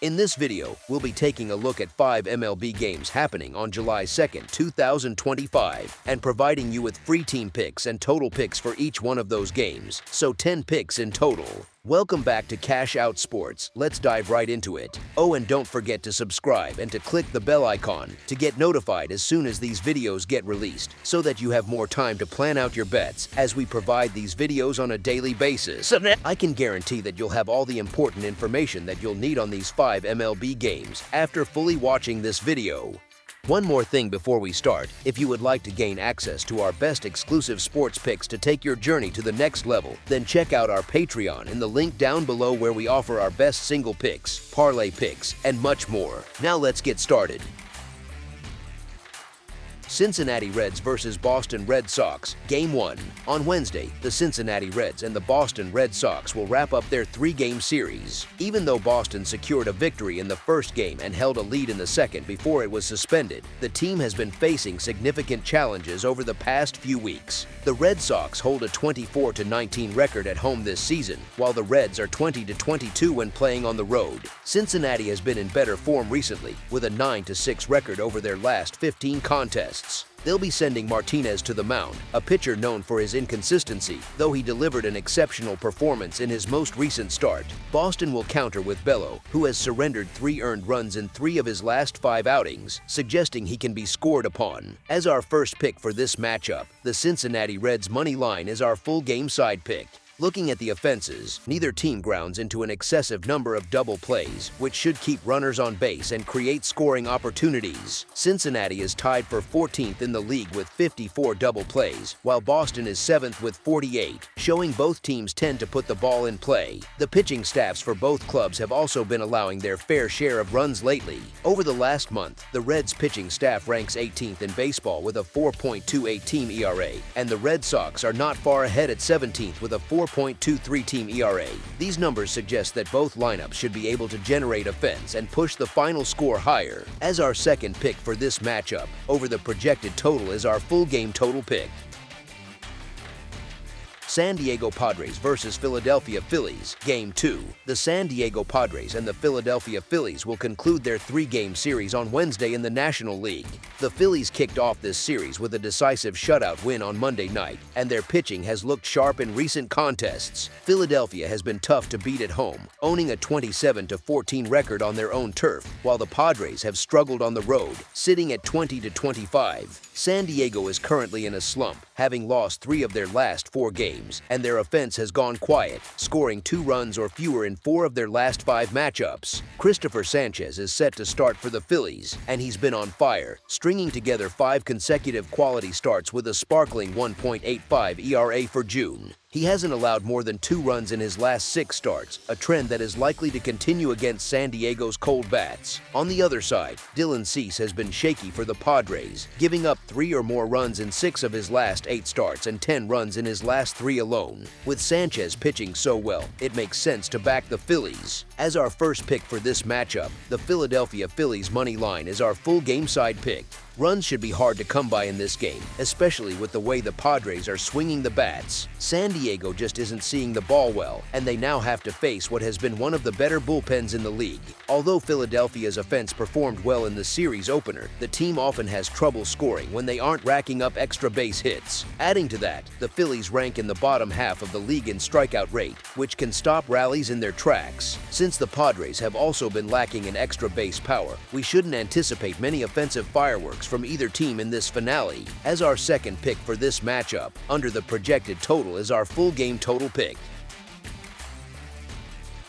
In this video, we'll be taking a look at 5 MLB games happening on July 2nd, 2025, and providing you with free team picks and total picks for each one of those games, so 10 picks in total. Welcome back to Cash Out Sports. Let's dive right into it. Oh, and don't forget to subscribe and to click the bell icon to get notified as soon as these videos get released, so that you have more time to plan out your bets as we provide these videos on a daily basis. I can guarantee that you'll have all the important information that you'll need on these 5 MLB games after fully watching this video. One more thing before we start, if you would like to gain access to our best exclusive sports picks to take your journey to the next level, then check out our Patreon in the link down below where we offer our best single picks, parlay picks, and much more. Now let's get started. Cincinnati Reds vs. Boston Red Sox, Game 1. On Wednesday, the Cincinnati Reds and the Boston Red Sox will wrap up their 3-game series. Even though Boston secured a victory in the first game and held a lead in the second before it was suspended, the team has been facing significant challenges over the past few weeks. The Red Sox hold a 24-19 record at home this season, while the Reds are 20-22 when playing on the road. Cincinnati has been in better form recently, with a 9-6 record over their last 15 contests. They'll be sending Martinez to the mound, a pitcher known for his inconsistency, though he delivered an exceptional performance in his most recent start. Boston will counter with Bello, who has surrendered 3 earned runs in 3 of his last 5 outings, suggesting he can be scored upon. As our first pick for this matchup, the Cincinnati Reds money line is our full game side pick. Looking at the offenses, neither team grounds into an excessive number of double plays, which should keep runners on base and create scoring opportunities. Cincinnati is tied for 14th in the league with 54 double plays, while Boston is 7th with 48, showing both teams tend to put the ball in play. The pitching staffs for both clubs have also been allowing their fair share of runs lately. Over the last month, the Reds pitching staff ranks 18th in baseball with a 4.28 team ERA, and the Red Sox are not far ahead at 17th with a 4.23 team ERA. These numbers suggest that both lineups should be able to generate offense and push the final score higher. As our second pick for this matchup, over the projected total is our full game total pick. San Diego Padres vs. Philadelphia Phillies, Game 2. The San Diego Padres and the Philadelphia Phillies will conclude their 3-game series on Wednesday in the National League. The Phillies kicked off this series with a decisive shutout win on Monday night, and their pitching has looked sharp in recent contests. Philadelphia has been tough to beat at home, owning a 27-14 record on their own turf, while the Padres have struggled on the road, sitting at 20-25. San Diego is currently in a slump, having lost 3 of their last 4 games, and their offense has gone quiet, scoring 2 runs or fewer in 4 of their last 5 matchups. Christopher Sanchez is set to start for the Phillies, and he's been on fire, stringing together 5 consecutive quality starts with a sparkling 1.85 ERA for June. He hasn't allowed more than 2 runs in his last 6 starts, a trend that is likely to continue against San Diego's cold bats. On the other side, Dylan Cease has been shaky for the Padres, giving up 3 or more runs in 6 of his last 8 starts and 10 runs in his last 3 alone. With Sanchez pitching so well, it makes sense to back the Phillies. As our first pick for this matchup, the Philadelphia Phillies money line is our full game side pick. Runs should be hard to come by in this game, especially with the way the Padres are swinging the bats. San Diego just isn't seeing the ball well, and they now have to face what has been one of the better bullpens in the league. Although Philadelphia's offense performed well in the series opener, the team often has trouble scoring when they aren't racking up extra base hits. Adding to that, the Phillies rank in the bottom half of the league in strikeout rate, which can stop rallies in their tracks. Since the Padres have also been lacking in extra base power, we shouldn't anticipate many offensive fireworks from either team in this finale. As our second pick for this matchup, under the projected total is our full game total pick.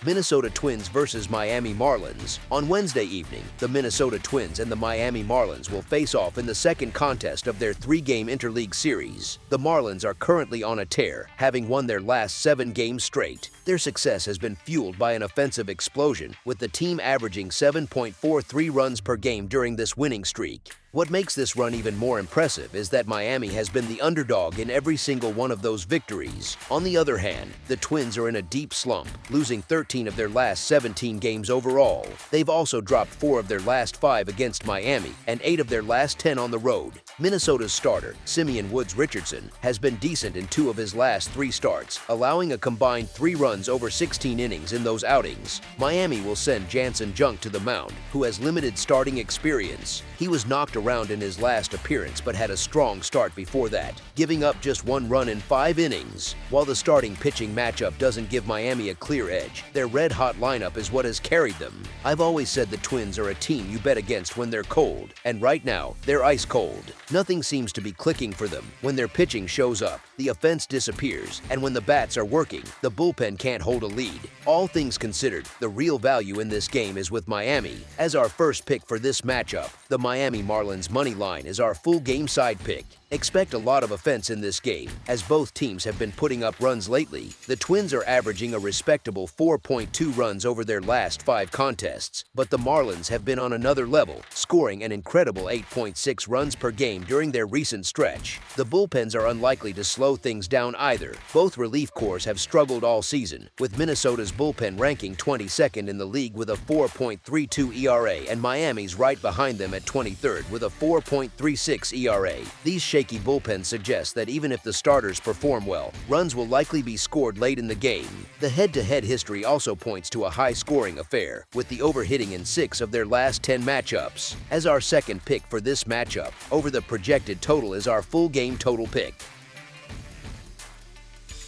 Minnesota Twins vs. Miami Marlins. On Wednesday evening, the Minnesota Twins and the Miami Marlins will face off in the second contest of their 3-game interleague series. The Marlins are currently on a tear, having won their last 7 games straight. Their success has been fueled by an offensive explosion, with the team averaging 7.43 runs per game during this winning streak. What makes this run even more impressive is that Miami has been the underdog in every single one of those victories. On the other hand, the Twins are in a deep slump, losing 13 of their last 17 games overall. They've also dropped 4 of their last 5 against Miami and 8 of their last 10 on the road. Minnesota's starter, Simeon Woods Richardson, has been decent in 2 of his last 3 starts, allowing a combined 3 runs over 16 innings in those outings. Miami will send Jansen Junk to the mound, who has limited starting experience. He was knocked around in his last appearance but had a strong start before that, giving up just 1 run in 5 innings. While the starting pitching matchup doesn't give Miami a clear edge, their red-hot lineup is what has carried them. I've always said the Twins are a team you bet against when they're cold, and right now, they're ice cold. Nothing seems to be clicking for them. When their pitching shows up, the offense disappears, and when the bats are working, the bullpen can't hold a lead. All things considered, the real value in this game is with Miami. As our first pick for this matchup, the Miami Marlins money line is our full game side pick. Expect a lot of offense in this game, as both teams have been putting up runs lately. The Twins are averaging a respectable 4.2 runs over their last 5 contests, but the Marlins have been on another level, scoring an incredible 8.6 runs per game during their recent stretch. The bullpens are unlikely to slow things down either. Both relief corps have struggled all season, with Minnesota's bullpen ranking 22nd in the league with a 4.32 ERA and Miami's right behind them at 23rd with a 4.36 ERA. These shaky bullpen suggests that even if the starters perform well, runs will likely be scored late in the game. The head-to-head history also points to a high-scoring affair, with the over hitting in 6 of their last 10 matchups. As our second pick for this matchup, over the projected total is our full game total pick.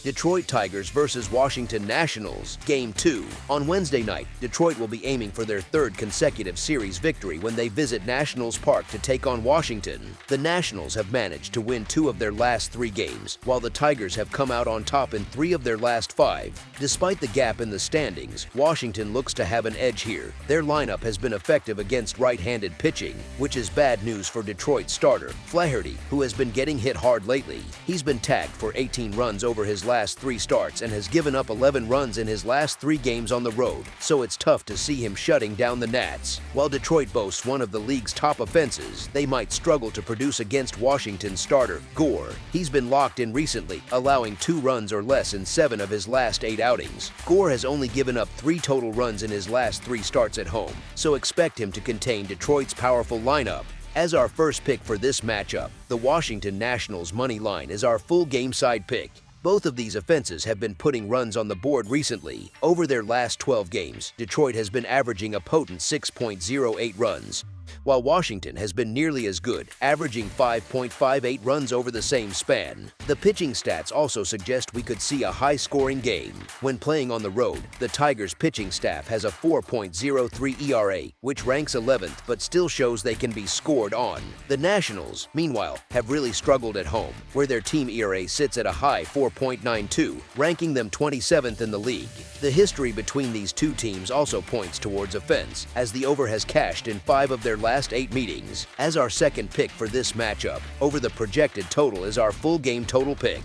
Detroit Tigers versus Washington Nationals, Game 2. On Wednesday night, Detroit will be aiming for their 3rd consecutive series victory when they visit Nationals Park to take on Washington. The Nationals have managed to win 2 of their last 3 games, while the Tigers have come out on top in 3 of their last 5. Despite the gap in the standings, Washington looks to have an edge here. Their lineup has been effective against right-handed pitching, which is bad news for Detroit's starter, Flaherty, who has been getting hit hard lately. He's been tagged for 18 runs over his last 3 starts and has given up 11 runs in his last 3 games on the road, so it's tough to see him shutting down the Nats. While Detroit boasts one of the league's top offenses, they might struggle to produce against Washington's starter, Gore. He's been locked in recently, allowing 2 runs or less in 7 of his last 8 outings. Gore has only given up 3 total runs in his last 3 starts at home, so expect him to contain Detroit's powerful lineup. As our first pick for this matchup, the Washington Nationals money line is our full game side pick. Both of these offenses have been putting runs on the board recently. Over their last 12 games, Detroit has been averaging a potent 6.08 runs, while Washington has been nearly as good, averaging 5.58 runs over the same span. The pitching stats also suggest we could see a high-scoring game. When playing on the road, the Tigers' pitching staff has a 4.03 ERA, which ranks 11th but still shows they can be scored on. The Nationals, meanwhile, have really struggled at home, where their team ERA sits at a high 4.92, ranking them 27th in the league. The history between these two teams also points towards offense, as the over has cashed in 5 of their last 8 meetings. As our second pick for this matchup, over the projected total is our full game total pick.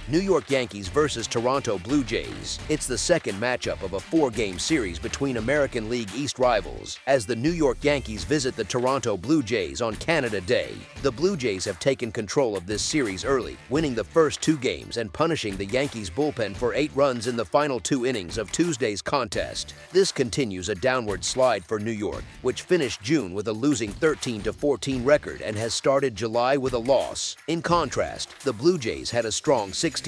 New York Yankees versus Toronto Blue Jays. It's the second matchup of a 4-game series between American League East rivals, as the New York Yankees visit the Toronto Blue Jays on Canada Day. The Blue Jays have taken control of this series early, winning the first 2 games and punishing the Yankees bullpen for 8 runs in the final 2 innings of Tuesday's contest. This continues a downward slide for New York, which finished June with a losing 13-14 record and has started July with a loss. In contrast, the Blue Jays had a strong 16-10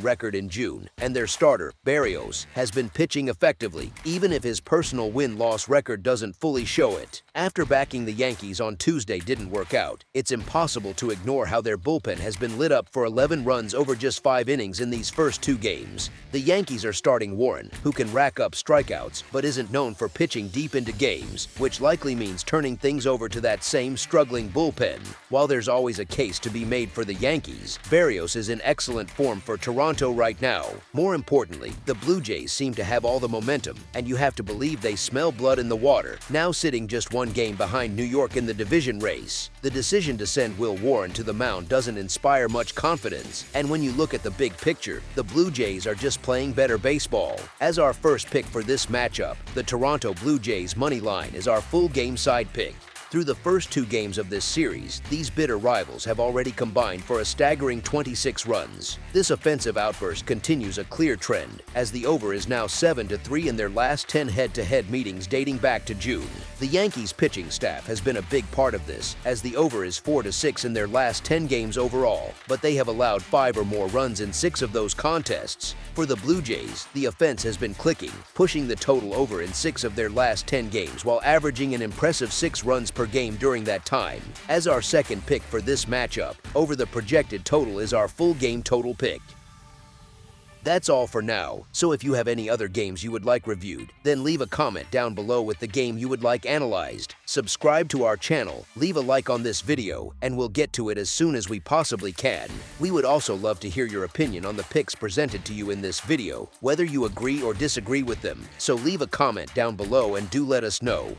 record in June, and their starter, Berrios, has been pitching effectively, even if his personal win-loss record doesn't fully show it. After backing the Yankees on Tuesday didn't work out, it's impossible to ignore how their bullpen has been lit up for 11 runs over just 5 innings in these first 2 games. The Yankees are starting Warren, who can rack up strikeouts, but isn't known for pitching deep into games, which likely means turning things over to that same struggling bullpen. While there's always a case to be made for the Yankees, Berrios is in excellent form for Toronto right now. More importantly, the Blue Jays seem to have all the momentum, and you have to believe they smell blood in the water, now sitting just 1 one game behind New York in the division race. The decision to send Will Warren to the mound doesn't inspire much confidence, and when you look at the big picture, the Blue Jays are just playing better baseball. As our first pick for this matchup, the Toronto Blue Jays money line is our full game side pick. Through the first 2 games of this series, these bitter rivals have already combined for a staggering 26 runs. This offensive outburst continues a clear trend, as the over is now 7-3 in their last 10 head-to-head meetings dating back to June. The Yankees pitching staff has been a big part of this, as the over is 4-6 in their last 10 games overall, but they have allowed 5 or more runs in 6 of those contests. For the Blue Jays, the offense has been clicking, pushing the total over in 6 of their last 10 games while averaging an impressive 6 runs per game during that time. As our second pick for this matchup, over the projected total is our full game total pick. That's all for now, so if you have any other games you would like reviewed, then leave a comment down below with the game you would like analyzed. Subscribe to our channel, leave a like on this video, and we'll get to it as soon as we possibly can. We would also love to hear your opinion on the picks presented to you in this video, whether you agree or disagree with them, so leave a comment down below and do let us know.